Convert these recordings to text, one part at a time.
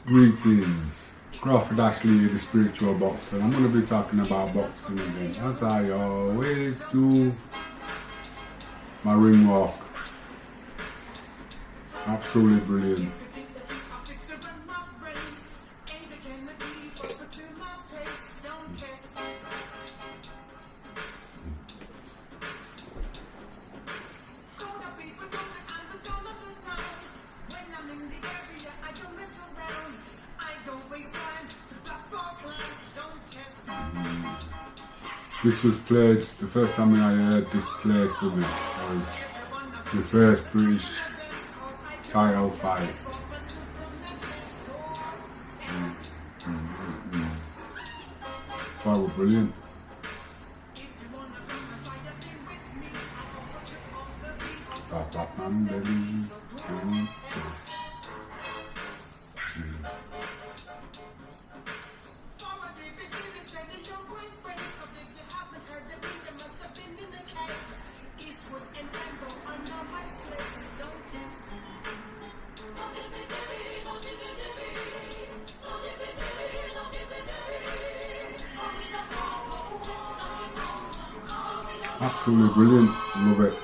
Greetings, Crawford Ashley, the spiritual boxer. I'm going to be talking about boxing again, as I always do. My ring walk, absolutely brilliant. This was played, the first time I heard this played for me was the first British title fight. That was brilliant. Absolutely brilliant, love it.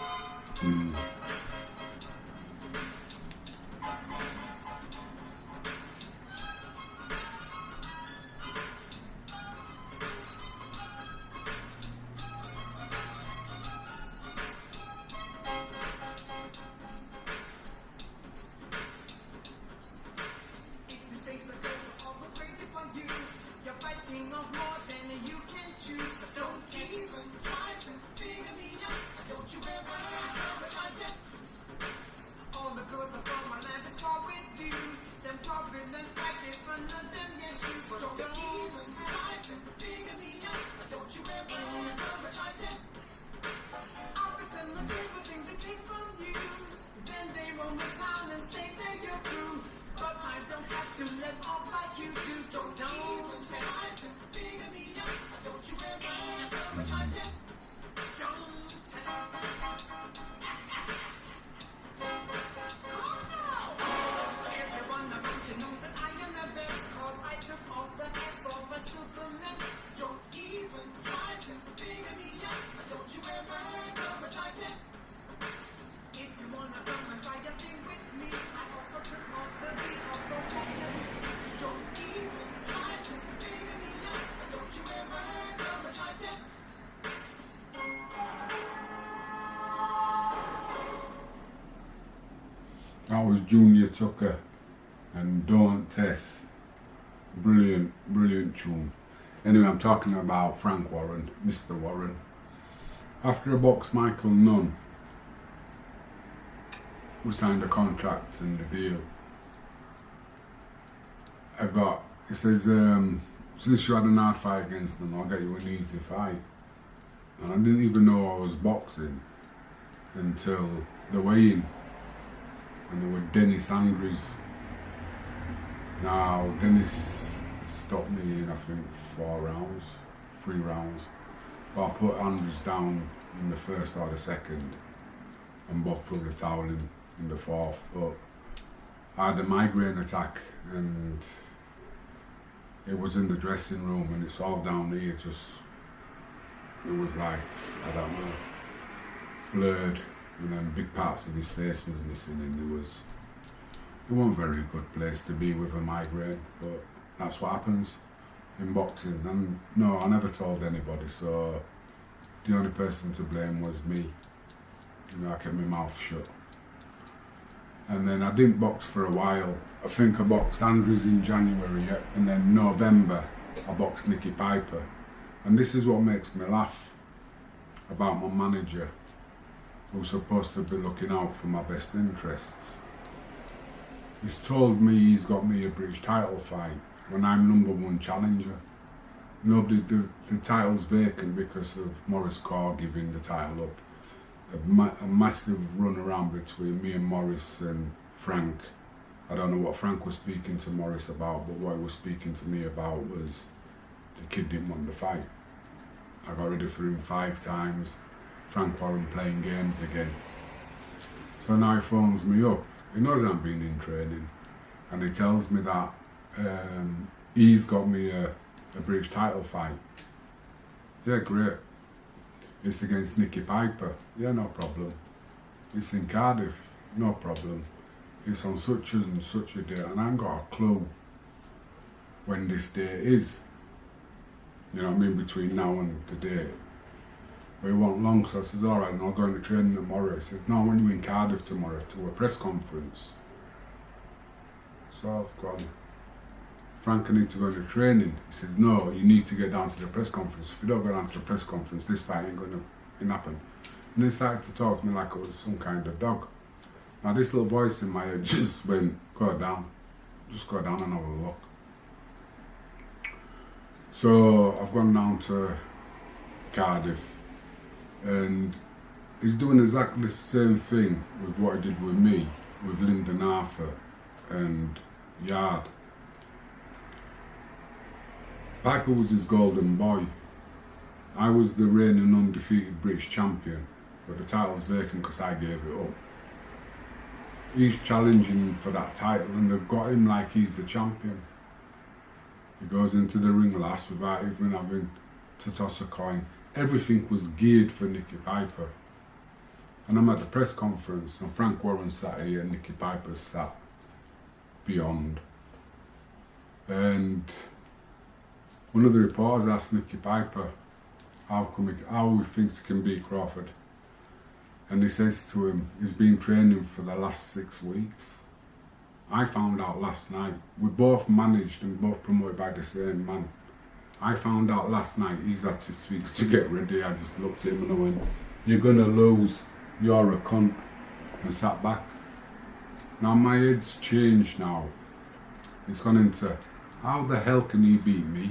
That was Junior Tucker and Don't Test. Brilliant, brilliant tune. Anyway, I'm talking about Frank Warren, Mr. Warren. After I boxed Michael Nunn, we signed a contract and the deal. He says, since you had an hard fight against them, I'll get you an easy fight. And I didn't even know I was boxing until the weigh-in. And there were Dennis Andrews. Now, Dennis stopped me in, I think, 3 rounds. But I put Andrews down in the first or the second, and both threw the towel in the fourth. But I had a migraine attack, and it was in the dressing room, and it's all down here, it was like, I don't know, blurred. And then big parts of his face was missing, and it wasn't a very good place to be with a migraine, but that's what happens in boxing. And no, I never told anybody, so the only person to blame was me. I kept my mouth shut. And then I didn't box for a while. I think I boxed Andrews in January, and then November I boxed Nicky Piper. And this is what makes me laugh about my manager, who's supposed to be looking out for my best interests. He's told me he's got me a British title fight when I'm #1 challenger. The title's vacant because of Maurice Corr giving the title up. A massive run around between me and Maurice and Frank. I don't know what Frank was speaking to Maurice about, but what he was speaking to me about was the kid didn't want the fight. I got ready for him 5 times. Frank Warren playing games again. So now he phones me up. He knows I've been in training, and he tells me that He's got me a British title fight. Yeah, great. It's against Nicky Piper. Yeah, no problem. It's in Cardiff. No problem. It's on such and such a date, and I haven't got a clue when this date is. You know what I mean? Between now and the date. But it wasn't long, so I says, alright, I'm going to training tomorrow. He says, no, when you in Cardiff tomorrow to a press conference. So I've gone, Frank, I need to go to training. He says, no, you need to get down to the press conference. If you don't go down to the press conference, this fight ain't going to happen. And they started to talk to me like I was some kind of dog. Now this little voice in my head just went, go down. Just go down and have a look. So I've gone down to Cardiff, and he's doing exactly the same thing with what he did with me, with Lyndon Arthur and Yard. Piper was his golden boy. I was the reigning undefeated British champion, but the title's vacant because I gave it up. He's challenging for that title, and they've got him like he's the champion. He goes into the ring last without even having to toss a coin. Everything was geared for Nicky Piper. And I'm at the press conference, and Frank Warren sat here, and Nicky Piper sat beyond. And one of the reporters asked Nicky Piper how he thinks he can beat Crawford. And he says to him, he's been training for the last 6 weeks. I found out last night, we both managed and both promoted by the same man. I found out last night he's had 6 weeks to get ready. I just looked at him and I went, you're gonna lose, you're a cunt, and sat back. Now my head's changed now. It's gone into, how the hell can he beat me?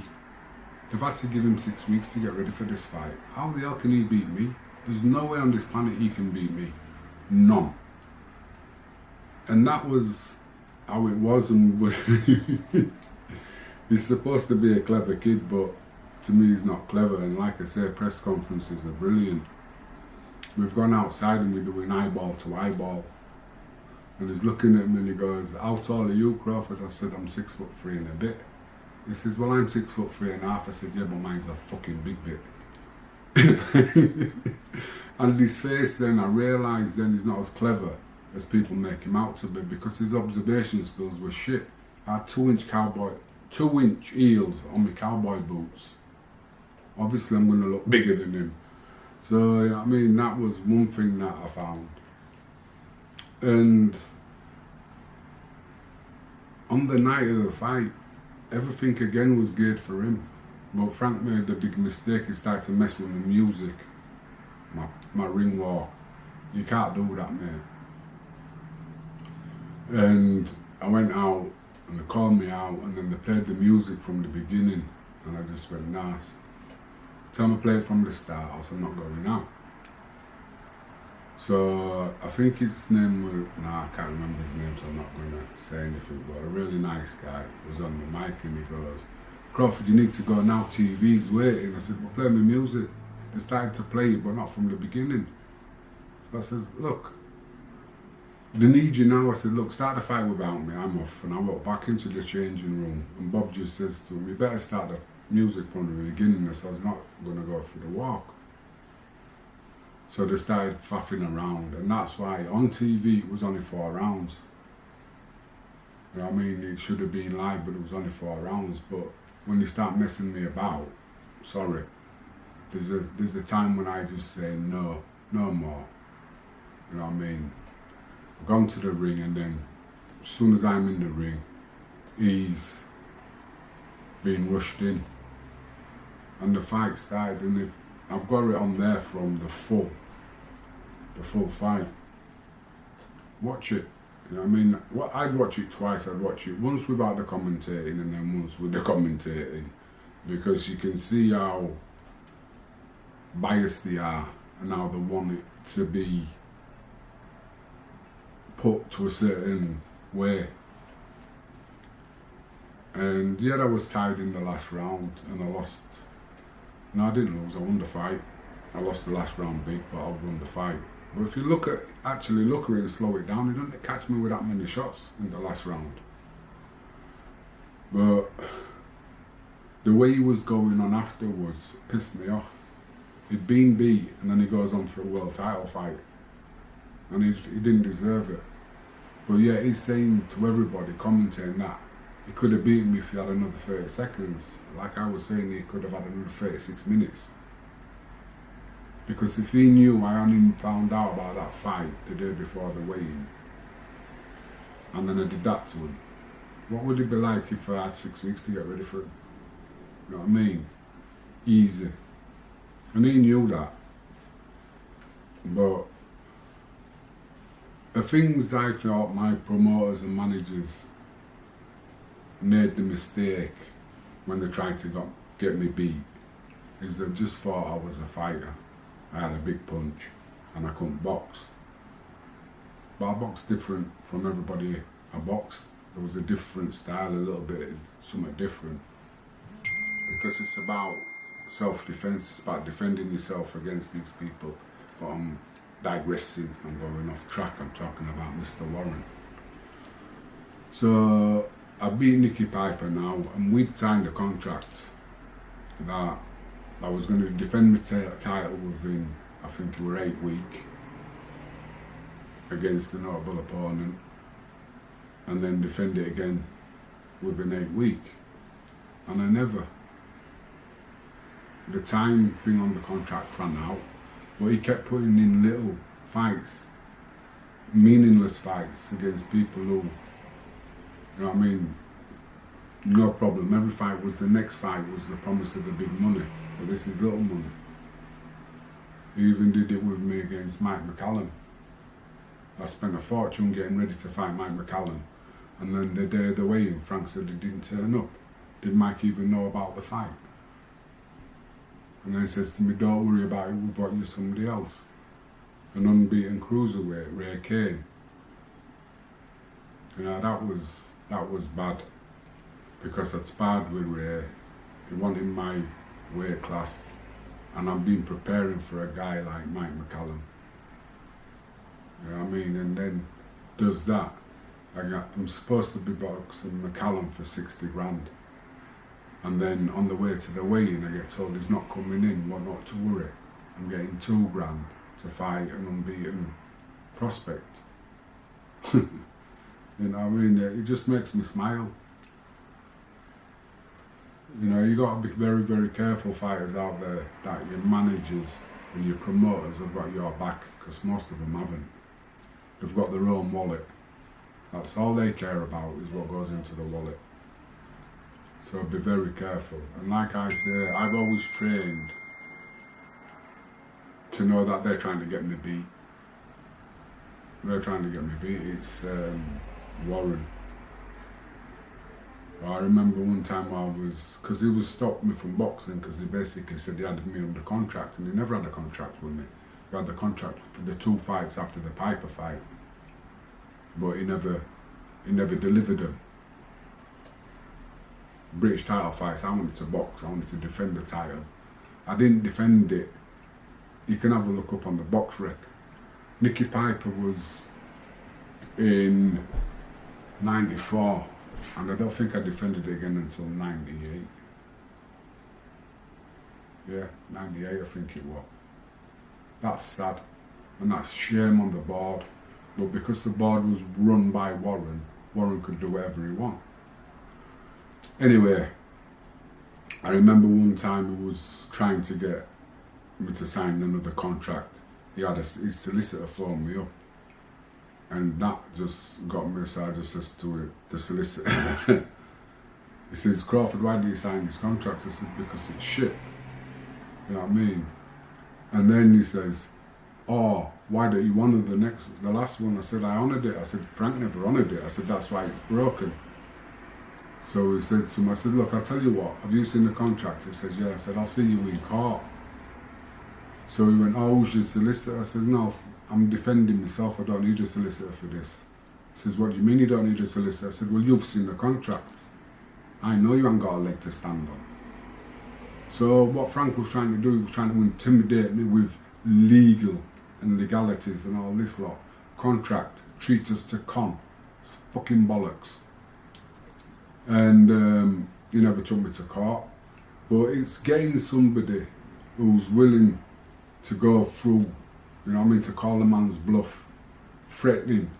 They've had to give him 6 weeks to get ready for this fight. How the hell can he beat me? There's no way on this planet he can beat me. None. And that was how it was, and he's supposed to be a clever kid, but to me he's not clever. And like I say, press conferences are brilliant. We've gone outside and we're doing eyeball to eyeball, and he's looking at me and he goes, how tall are you, Crawford? I said, I'm 6'3" and a bit. He says, well, I'm 6'3" and a half. I said, yeah, but mine's a fucking big bit. And his face, then I realised then he's not as clever as people make him out to be, because his observation skills were shit. I had 2-inch heels on my cowboy boots. Obviously I'm going to look bigger than him. So I mean, that was one thing that I found. And on the night of the fight, everything again was geared for him. But Frank made a big mistake. He started to mess with my music, my ring walk. You can't do that, mate. And I went out and they called me out, and then they played the music from the beginning, and I just went, nice. Tell me to play it from the start, else I'm not going out. So I think his name was, I can't remember his name, so I'm not going to say anything, but a really nice guy was on the mic, and he goes, Crawford, you need to go now, TV's waiting. I said, well, play me music. They started to play it, but not from the beginning. So I says, look, they need you now. I said, look, start the fight without me, I'm off. And I walked back into the changing room, and Bob just says to him, you better start the music from the beginning. I said, I was not going to go for the walk. So they started faffing around, and that's why on TV it was only 4 rounds. You know what I mean? It should have been live, but it was only 4 rounds. But when you start messing me about, sorry, there's a time when I just say no more. You know what I mean? I've gone to the ring, and then as soon as I'm in the ring, he's being rushed in, and the fight started. And if I've got it on there from the full fight, watch it. You know what I mean? I'd watch it twice. I'd watch it once without the commentating, and then once with the commentating, because you can see how biased they are and how they want it to be put to a certain way. And yeah, I was tied in the last round, and I lost. No, I didn't lose, I won the fight. I lost the last round big, but I won the fight. But if you actually look at it and slow it down, you don't catch me with that many shots in the last round. But the way he was going on afterwards pissed me off. He'd been beat and then he goes on for a world title fight. And he didn't deserve it. But yeah, he's saying to everybody, commenting that he could have beaten me if he had another 30 seconds. Like I was saying, he could have had another 36 minutes. Because if he knew I only found out about that fight the day before the weigh-in, and then I did that to him, what would it be like if I had 6 weeks to get ready for it? You know what I mean? Easy. And he knew that. But the things that I thought my promoters and managers made the mistake when they tried to get me beat is they just thought I was a fighter. I had a big punch and I couldn't box. But I boxed different from everybody I boxed. There was a different style, a little bit, something different. Because it's about self-defense, it's about defending yourself against these people. But I'm digressing, I'm going off track, I'm talking about Mr. Warren. So I beat Nicky Piper now, and we'd signed a contract that I was going to defend the title within, I think it were 8 weeks, against a notable opponent, and then defend it again within 8 weeks. And I never. The time thing on the contract ran out, but he kept putting in little fights, meaningless fights against people who, you know what I mean, no problem. Every fight was, the next fight was the promise of the big money, but this is little money. He even did it with me against Mike McCallum. I spent a fortune getting ready to fight Mike McCallum, and then the day of the weigh-in, Frank said he didn't turn up. Did Mike even know about the fight? And then he says to me, don't worry about it, we've got you somebody else. An unbeaten cruiserweight, Ray Kane. You know, that was bad. Because I'd sparred with Ray, he wanted my weight class, and I've been preparing for a guy like Mike McCallum. You know what I mean? And then does that. I'm supposed to be boxing McCallum for 60 grand. And then on the way to the weigh-in, I get told he's not coming in, well, not to worry. I'm getting 2 grand to fight an unbeaten prospect. You know what I mean? It just makes me smile. You know, you got to be very, very careful, fighters out there, that your managers and your promoters have got your back, because most of them haven't. They've got their own wallet. That's all they care about, is what goes into the wallet. So be very careful. And like I say, I've always trained to know that they're trying to get me beat. They're trying to get me beat. It's Warren. I remember one time because he was stopping me from boxing, because he basically said he had me under contract, and he never had a contract with me. He had the contract for the 2 fights after the Piper fight, but he never delivered them. British title fights, I wanted to box, I wanted to defend the title. I didn't defend it. You can have a look up on the box rec. Nicky Piper was in 94, and I don't think I defended it again until 98. Yeah, 98 I think it was. That's sad, and that's shame on the board. But because the board was run by Warren, Warren could do whatever he wanted. Anyway, I remember one time he was trying to get me to sign another contract. He had his solicitor phone me up, and that just got me, so I just said to the solicitor, he says, Crawford, why do you sign this contract? I said, because it's shit. You know what I mean? And then he says, oh, why don't you honour the last one? I said, I honoured it. I said, Frank never honoured it. I said, that's why it's broken. So he said to me, I said, look, I'll tell you what, have you seen the contract? He says, yeah. I said, I'll see you in court. So he went, oh, who's your solicitor? I said, no, I'm defending myself, I don't need a solicitor for this. He says, what do you mean you don't need a solicitor? I said, well, you've seen the contract. I know you haven't got a leg to stand on. So what Frank was trying to do, he was trying to intimidate me with legal and legalities and all this lot. Contract, treat us to con. It's fucking bollocks. and he never took me to court. But it's getting somebody who's willing to go through, you know what I mean, to call a man's bluff, threatening.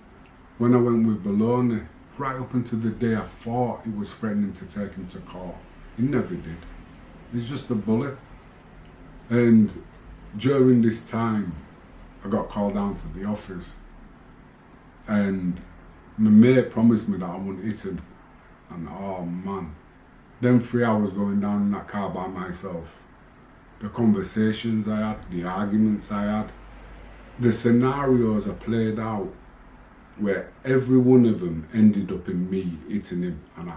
When I went with Bologna, right up until the day I thought he was threatening to take him to court, he never did. He's just a bully. And during this time, I got called down to the office, and my mate promised me that I wouldn't hit him. And oh man, them 3 hours going down in that car by myself, the conversations I had, the arguments I had, the scenarios I played out, where every one of them ended up in me hitting him, and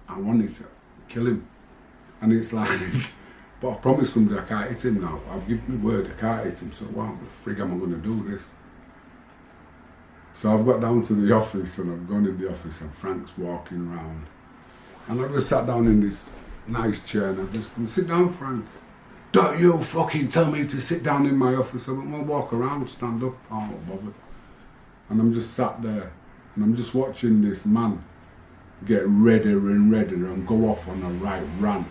I wanted to kill him. And it's like, but I've promised somebody I can't hit him now. I've given my word I can't hit him, so what the frig am I going to do this? So I've got down to the office, and I've gone in the office, and Frank's walking around. And I just sat down in this nice chair, and I just come, sit down, Frank. Don't you fucking tell me to sit down in my office. I went, well, walk around, stand up, I'm not bothered. And I'm just sat there, and I'm just watching this man get redder and redder and go off on a right rant.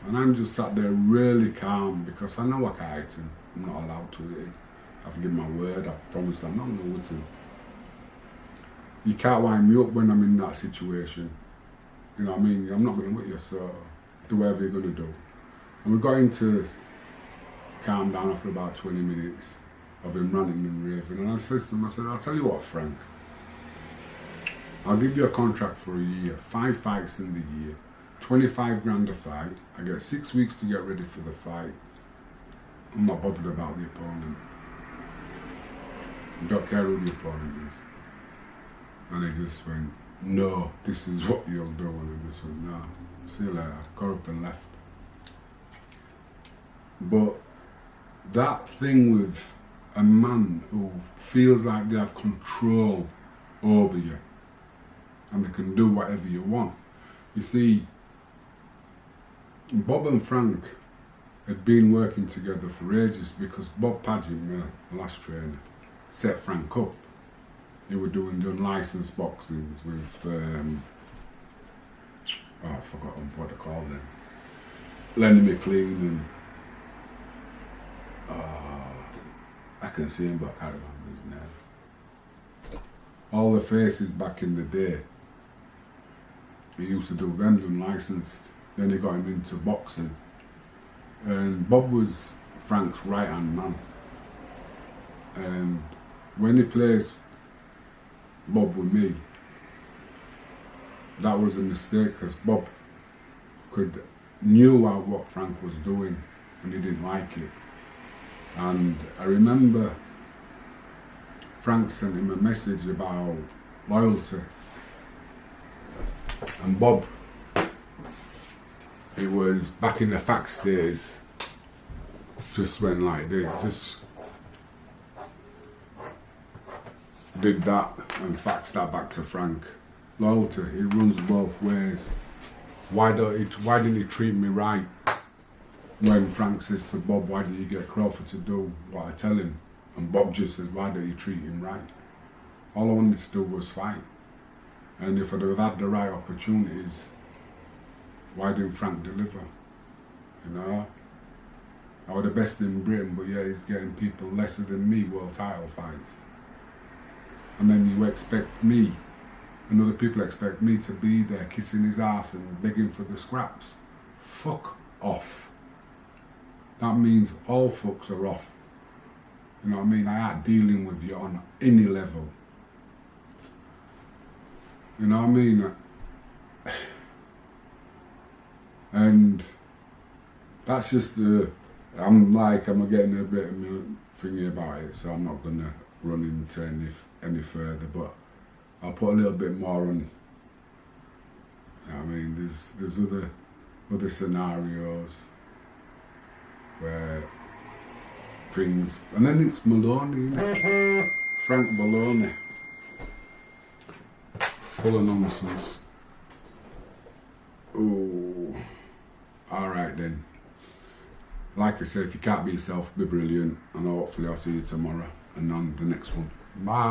And I'm just sat there really calm, because I know I can't hit him. I'm not allowed to hit him. I've given my word, I've promised I'm not going to hit him. You can't wind me up when I'm in that situation. You know what I mean? I'm not going to hit you, so do whatever you're going to do. And we got into calm down after about 20 minutes of him ranting and raving. And I said to him, I said, I'll tell you what, Frank. I'll give you a contract for a year, 5 fights in the year, 25 grand a fight. I get 6 weeks to get ready for the fight. I'm not bothered about the opponent. I don't care who the opponent is. And he just went, no, this is what you'll do. And I just went, no, see you later. Got up and left. But that thing with a man who feels like they have control over you and they can do whatever you want. You see, Bob and Frank had been working together for ages, because Bob Paget, the last trainer, set Frank up. They were doing unlicensed boxings with, I've forgotten what they called them. Lenny McLean and, I can see him, but I can't remember his name. All the faces back in the day, he used to do them unlicensed. Then he got him into boxing. And Bob was Frank's right-hand man. And when he plays Bob with me, that was a mistake, because Bob knew what Frank was doing, and he didn't like it. And I remember Frank sent him a message about loyalty, and Bob, it was back in the fax days, just went like this, just did that and faxed that back to Frank. Loyalty, it runs both ways. Why didn't he treat me right? When Frank says to Bob, why did you get Crawford to do what I tell him? And Bob just says, why did you treat him right? All I wanted to do was fight. And if I'd have had the right opportunities, why didn't Frank deliver? You know? I was the best in Britain, but yeah, he's getting people lesser than me world title fights. And then you expect me, and other people expect me to be there kissing his ass and begging for the scraps. Fuck off. That means all fucks are off. You know what I mean? I ain't dealing with you on any level. You know what I mean? And that's just I'm getting a bit thingy about it, so I'm not gonna run into any further, but I'll put a little bit more on. You know what I mean, there's other scenarios where things, and then it's Maloney, Frank Maloney, full of nonsense. Oh, all right then. Like I said, if you can't be yourself, be brilliant, and hopefully I'll see you tomorrow and on the next one. Bye.